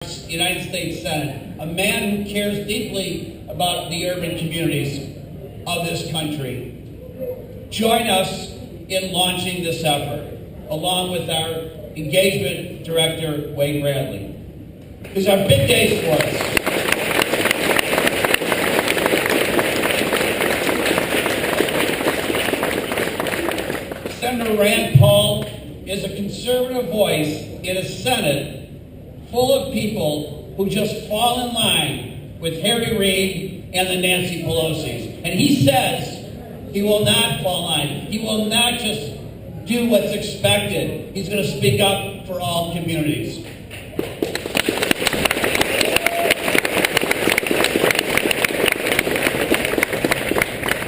United States Senate, a man who cares deeply about the urban communities of this country. Join us in launching this effort, along with our engagement director, Wade Bradley. These are big days for us. Senator Rand Paul is a conservative voice in a Senate full of people who just fall in line with Harry Reid and the Nancy Pelosi's. And he says he will not fall in line. He will not just do what's expected. He's going to speak up for all communities.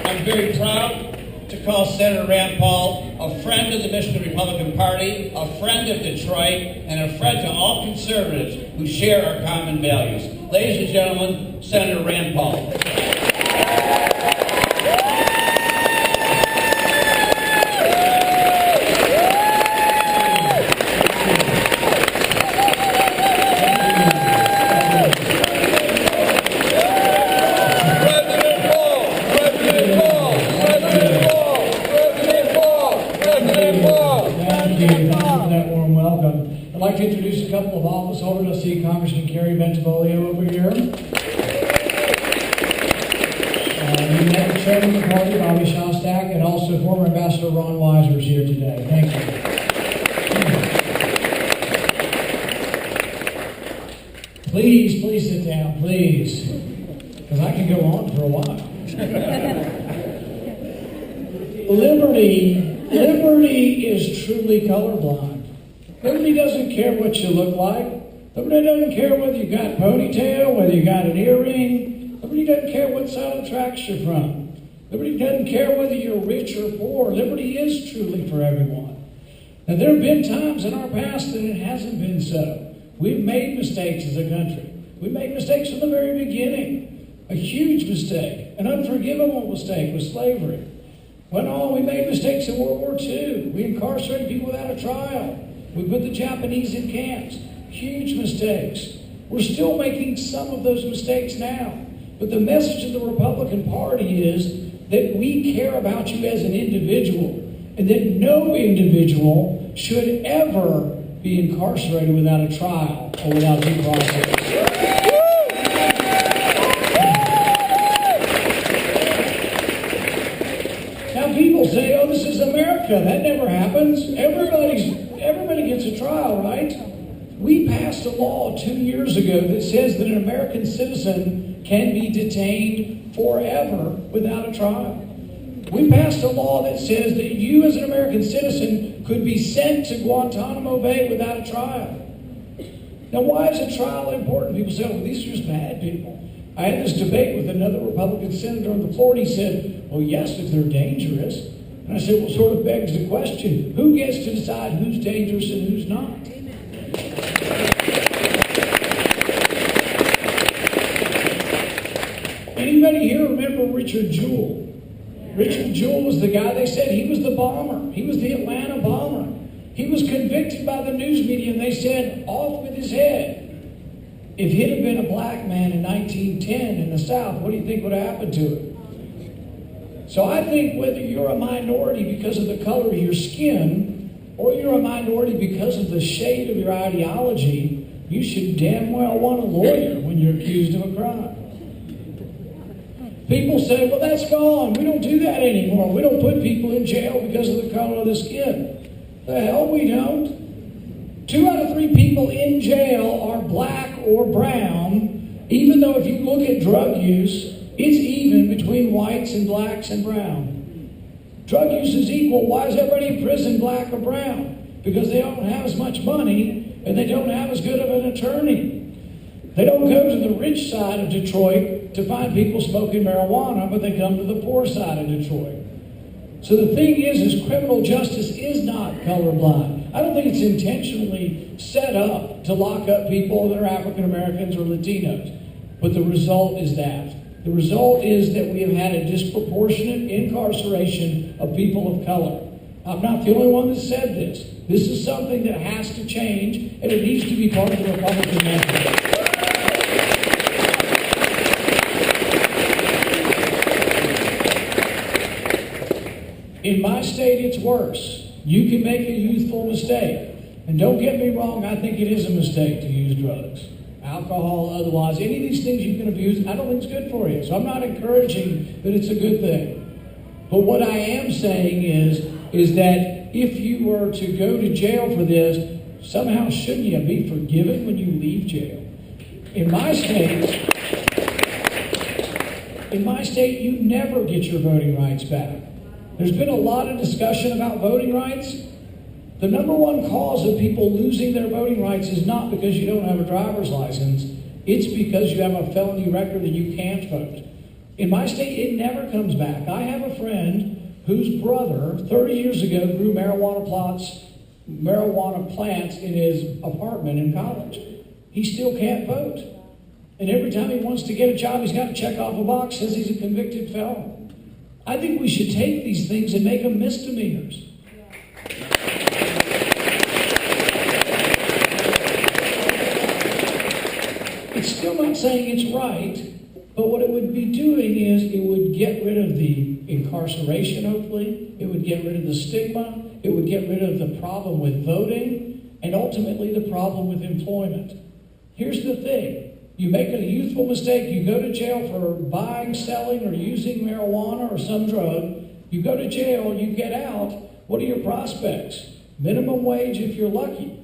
I'm very proud to call Senator Rand Paul a friend of the Michigan Republican Party, a friend of Detroit, and a friend to all conservatives who share our common values. Ladies and gentlemen, Senator Rand Paul. I'd like to introduce a couple of office holders. I see Congressman Kerry Bentivolio over here. We met the chairman of the party, Bobby Shostak, and also former Ambassador Ron Weiser is here today. Thank you. Please sit down, please, because I can go on for a while. Liberty is truly colorblind. Liberty doesn't care what you look like. Liberty doesn't care whether you got a ponytail, whether you got an earring. Liberty doesn't care what side of the tracks you're from. Liberty doesn't care whether you're rich or poor. Liberty is truly for everyone. Now, there have been times in our past that it hasn't been so. We've made mistakes as a country. We made mistakes from the very beginning. A huge mistake, an unforgivable mistake was slavery. Went on, we made mistakes in World War II. We incarcerated people without a trial. We put the Japanese in camps. Huge mistakes. We're still making some of those mistakes now. But the message of the Republican Party is that we care about you as an individual and that no individual should ever be incarcerated without a trial or without due process. Now people say, oh, this is America. That never happens. Everybody gets a trial, right? We passed a law 2 years ago that says that an American citizen can be detained forever without a trial. We passed a law that says that you as an American citizen could be sent to Guantanamo Bay without a trial. Now, why is a trial important? People say, well, these are just bad people. I had this debate with another Republican senator on the floor, and he said, well, yes, if they're dangerous. And I said, well, sort of begs the question, who gets to decide who's dangerous and who's not? Anybody here remember Richard Jewell? Richard Jewell was the guy they said he was the bomber. He was the Atlanta bomber. He was convicted by the news media, and they said, off with his head. If he'd have been a black man in 1910 in the South, what do you think would have happened to him? So I think whether you're a minority because of the color of your skin or you're a minority because of the shade of your ideology, you should damn well want a lawyer when you're accused of a crime. People say, well, that's gone. We don't do that anymore. We don't put people in jail because of the color of the skin. The hell we don't. 2 out of 3 people in jail are black or brown, even though if you look at drug use, it's even between whites and blacks and brown. Drug use is equal. Why is everybody in prison black or brown? Because they don't have as much money and they don't have as good of an attorney. They don't go to the rich side of Detroit to find people smoking marijuana, but they come to the poor side of Detroit. So the thing is criminal justice is not colorblind. I don't think it's intentionally set up to lock up people that are African Americans or Latinos. But the result is that. The result is that we have had a disproportionate incarceration of people of color. I'm not the only one that said this. This is something that has to change, and it needs to be part of the Republican message. In my state, it's worse. You can make a youthful mistake. And don't get me wrong, I think it is a mistake to use drugs, alcohol, otherwise. Any of these things you can abuse, I don't think it's good for you. So I'm not encouraging that it's a good thing. But what I am saying is that if you were to go to jail for this, somehow shouldn't you be forgiven when you leave jail? In my state, you never get your voting rights back. There's been a lot of discussion about voting rights. The number one cause of people losing their voting rights is not because you don't have a driver's license. It's because you have a felony record and you can't vote. In my state, it never comes back. I have a friend whose brother, 30 years ago, grew marijuana plants in his apartment in college. He still can't vote. And every time he wants to get a job, he's got to check off a box, says he's a convicted felon. I think we should take these things and make them misdemeanors. It's still not saying it's right, but what it would be doing is it would get rid of the incarceration, hopefully. It would get rid of the stigma. It would get rid of the problem with voting, and ultimately the problem with employment. Here's the thing. You make a youthful mistake, you go to jail for buying, selling, or using marijuana or some drug. You go to jail, you get out. What are your prospects? Minimum wage if you're lucky.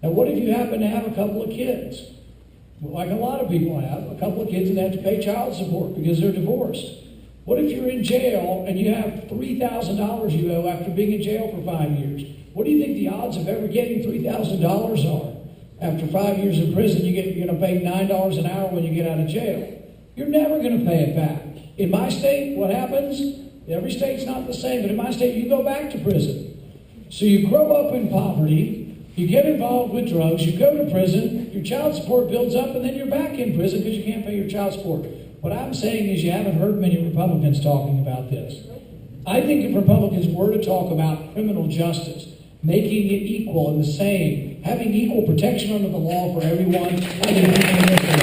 Now, what if you happen to have a couple of kids? Like a lot of people have, a couple of kids that have to pay child support because they're divorced. What if you're in jail and you have $3,000 you owe after being in jail for 5 years? What do you think the odds of ever getting $3,000 are? After 5 years in prison, you're going to pay $9 an hour when you get out of jail. You're never going to pay it back. In my state, what happens? Every state's not the same, but in my state, you go back to prison. So you grow up in poverty, you get involved with drugs, you go to prison, your child support builds up, and then you're back in prison because you can't pay your child support. What I'm saying is you haven't heard many Republicans talking about this. I think if Republicans were to talk about criminal justice, making it equal and the same, having equal protection under the law for everyone, I think we can listen.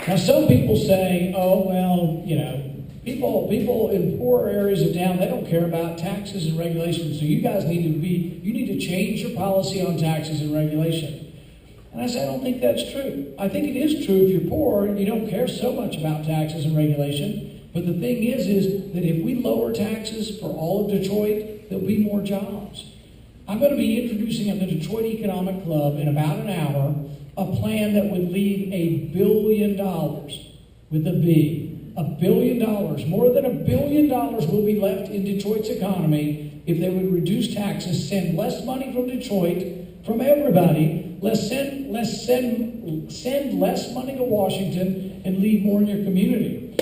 Now, some people say, oh, well, you know, people in poor areas of town, they don't care about taxes and regulations, so you guys need to change your policy on taxes and regulation. And I say, I don't think that's true. I think it is true if you're poor and you don't care so much about taxes and regulation. But the thing is that if we lower taxes for all of Detroit, there'll be more jobs. I'm going to be introducing at the Detroit Economic Club in about an hour a plan that would leave $1 billion with a B. $1 billion. More than $1 billion will be left in Detroit's economy if they would reduce taxes, send less money from Detroit, from everybody, send less money to Washington, and leave more in your community.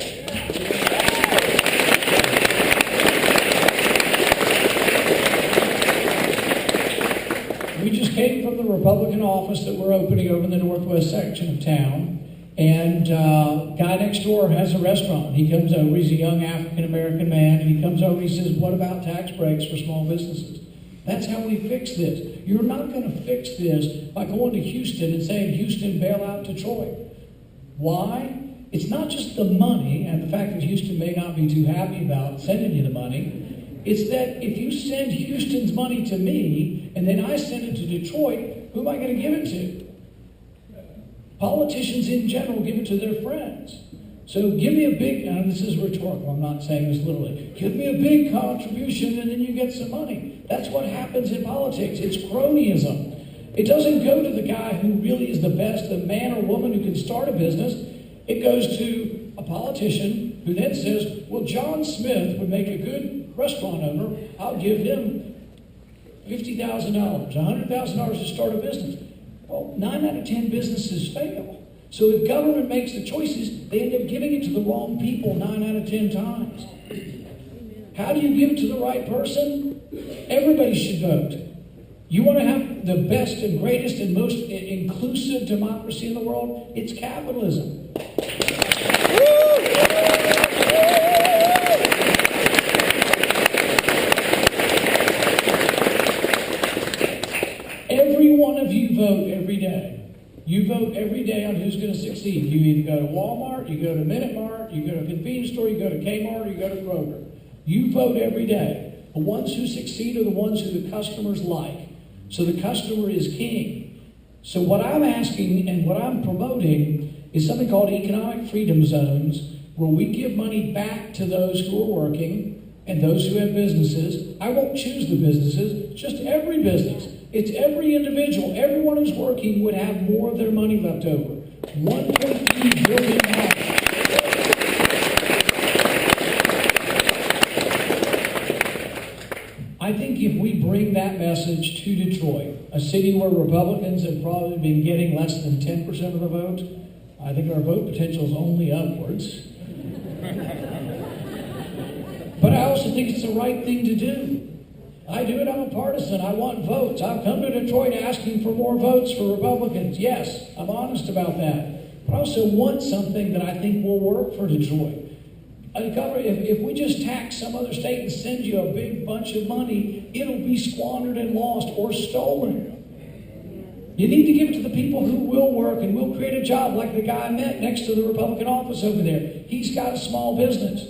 We just came from the Republican office that we're opening over in the northwest section of town. And guy next door has a restaurant. He comes over, he's a young African-American man, and he comes over and he says, what about tax breaks for small businesses? That's how we fix this. You're not going to fix this by going to Houston and saying, Houston, bail out Detroit. Why? It's not just the money and the fact that Houston may not be too happy about sending you the money. It's that if you send Houston's money to me and then I send it to Detroit, who am I going to give it to? Politicians in general give it to their friends. So give me a big, now this is rhetorical, I'm not saying this literally, give me a big contribution and then you get some money. That's what happens in politics. It's cronyism. It doesn't go to the guy who really is the best, the man or woman who can start a business. It goes to a politician who then says, well, John Smith would make a good restaurant owner. I'll give him $50,000, $100,000 to start a business. Well, 9 out of 10 businesses fail. So if government makes the choices, they end up giving it to the wrong people 9 out of 10 times. How do you give it to the right person? Everybody should vote. You want to have the best and greatest and most inclusive democracy in the world? It's capitalism. vote every day. You vote every day on who's going to succeed. You either go to Walmart, you go to Minute Mart, you go to a convenience store, you go to Kmart, or you go to Kroger. You vote every day. The ones who succeed are the ones who the customers like. So the customer is king. So what I'm asking and what I'm promoting is something called economic freedom zones, where we give money back to those who are working and those who have businesses. I won't choose the businesses, just every business. It's every individual. Everyone who's working would have more of their money left over. $1.3 billion. I think if we bring that message to Detroit, a city where Republicans have probably been getting less than 10% of the vote, I think our vote potential is only upwards. But I also think it's the right thing to do. I do it, I'm a partisan. I want votes. I've come to Detroit asking for more votes for Republicans. Yes, I'm honest about that. But I also want something that I think will work for Detroit. If we just tax some other state and send you a big bunch of money, it'll be squandered and lost or stolen. You need to give it to the people who will work and will create a job, like the guy I met next to the Republican office over there. He's got a small business.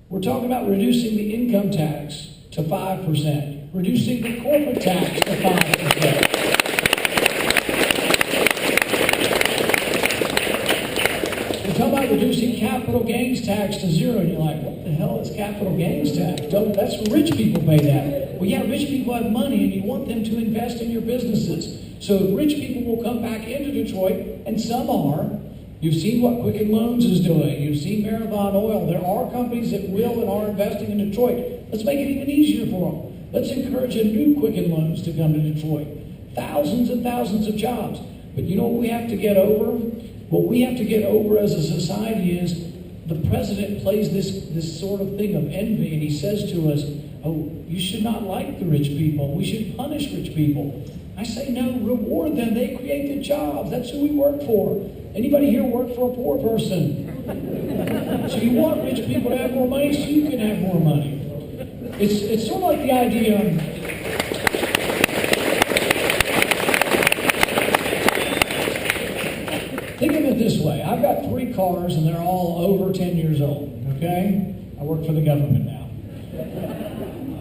We're talking about reducing the income tax to 5%, reducing the corporate tax to 5%. We're talking about reducing capital gains tax to 0, and you're like, what the hell is capital gains tax? That's rich people pay that. Well, yeah, rich people have money, and you want them to invest in your businesses. So rich people will come back into Detroit, and some are. You've seen what Quicken Loans is doing. You've seen Marathon Oil. There are companies that will and are investing in Detroit. Let's make it even easier for them. Let's encourage a new Quicken Loans to come to Detroit. Thousands and thousands of jobs. But you know what we have to get over? What we have to get over as a society is the president plays this sort of thing of envy, and he says to us, oh, you should not like the rich people. We should punish rich people. I say, no, reward them. They create the jobs. That's who we work for. Anybody here work for a poor person? So you want rich people to have more money so you can have more money. It's sort of like the idea think of it this way. I've got 3 cars and they're all over 10 years old, okay? I work for the government now.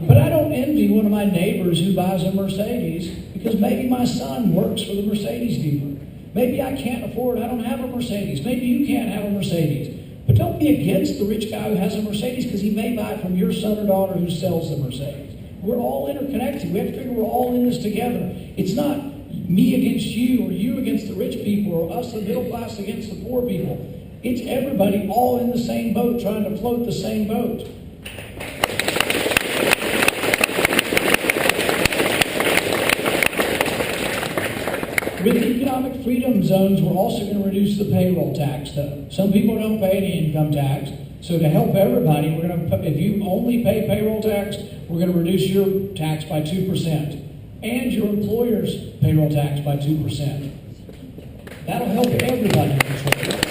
But I don't envy one of my neighbors who buys a Mercedes, because maybe my son works for the Mercedes dealer. Maybe I can't afford, I don't have a Mercedes. Maybe you can't have a Mercedes. But don't be against the rich guy who has a Mercedes, because he may buy from your son or daughter who sells the Mercedes. We're all interconnected. We have to figure we're all in this together. It's not me against you, or you against the rich people, or us, the middle class, against the poor people. It's everybody all in the same boat, trying to float the same boat. With economic freedom zones, we're also going to reduce the payroll tax, though. Some people don't pay any income tax. So to help everybody, we're going to, if you only pay payroll tax, we're going to reduce your tax by 2%. And your employer's payroll tax by 2%. That'll help everybody in Detroit.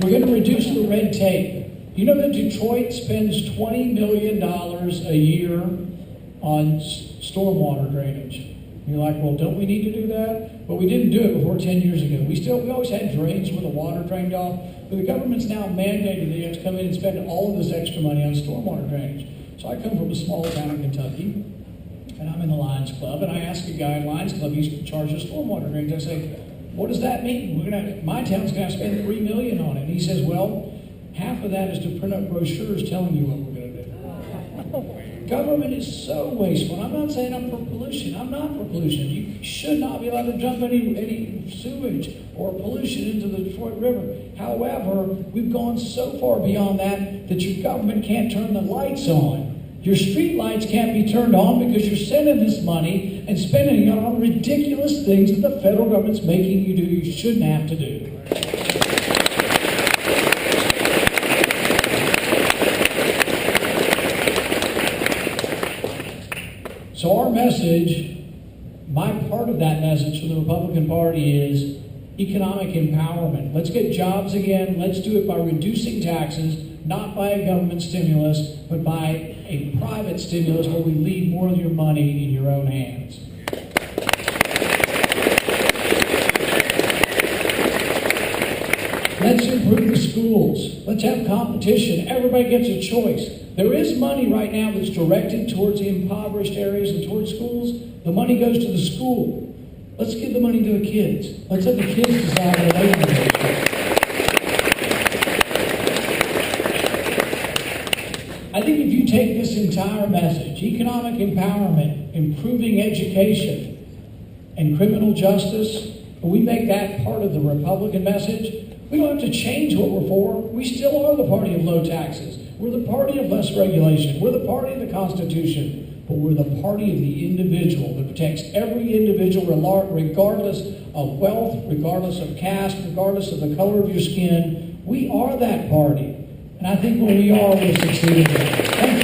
We're going to reduce the red tape. You know that Detroit spends $20 million a year on stormwater drainage. And you're like, well, don't we need to do that? Well, we didn't do it before 10 years ago. We always had drains where the water drained off, but the government's now mandated that you have to come in and spend all of this extra money on stormwater drainage. So I come from a small town in Kentucky, and I'm in the Lions Club, and I ask a guy in Lions Club, he's charging stormwater drainage. I say, what does that mean? My town's going to spend $3 million on it. And he says, well, half of that is to print up brochures telling you what we're going to do. Government is so wasteful. I'm not saying I'm for pollution. I'm not for pollution. You should not be allowed to dump any sewage or pollution into the Detroit River. However, we've gone so far beyond that your government can't turn the lights on. Your street lights can't be turned on because you're sending this money and spending it on ridiculous things that the federal government's making you do you shouldn't have to do. So our message, my part of that message for the Republican Party is economic empowerment. Let's get jobs again. Let's do it by reducing taxes, not by a government stimulus, but by a private stimulus where we leave more of your money in your own hands. Let's improve the schools. Let's have competition. Everybody gets a choice. There is money right now that's directed towards the impoverished areas and towards schools. The money goes to the school. Let's give the money to the kids. Let's let the kids decide what they want to do. I think if you take this entire message, economic empowerment, improving education, and criminal justice, and we make that part of the Republican message, we don't have to change what we're for. We still are the party of low taxes. We're the party of less regulation. We're the party of the Constitution. But we're the party of the individual that protects every individual regardless of wealth, regardless of caste, regardless of the color of your skin. We are that party. And I think when we are, we'll succeed in that. Thank you.